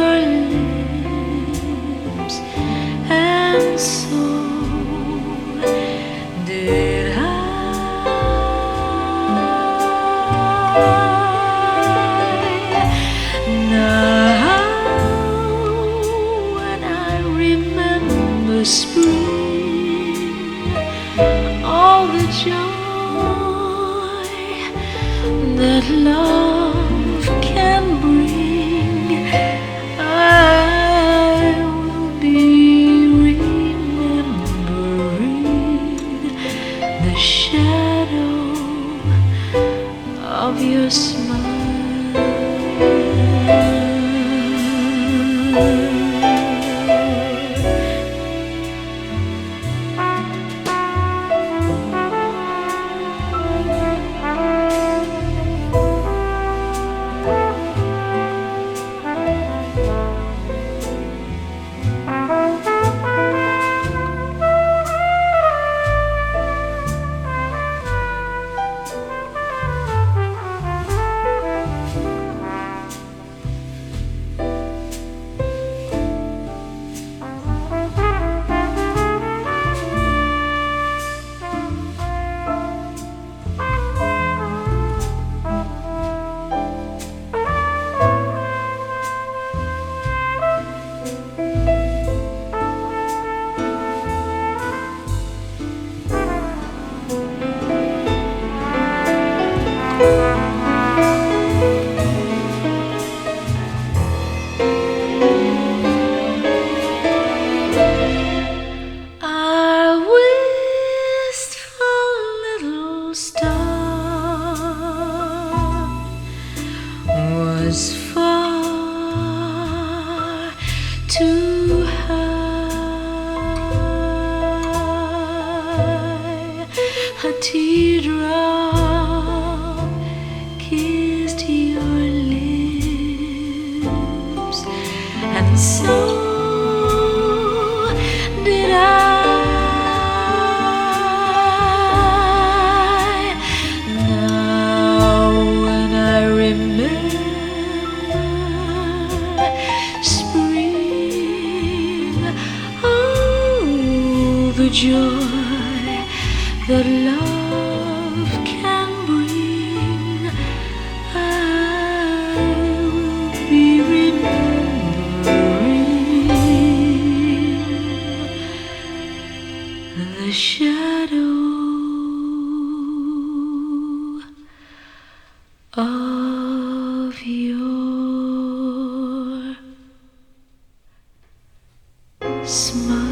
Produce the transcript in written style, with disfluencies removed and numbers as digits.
your lips, and so did I. Now when I remember spring, all the joy that love can bring, I will be remembering the shadow of your smile. Far too high, a teardrop kissed your lips, and so did I. Now when I remember the joy that love can bring, I will be remembering the shadow of your smile.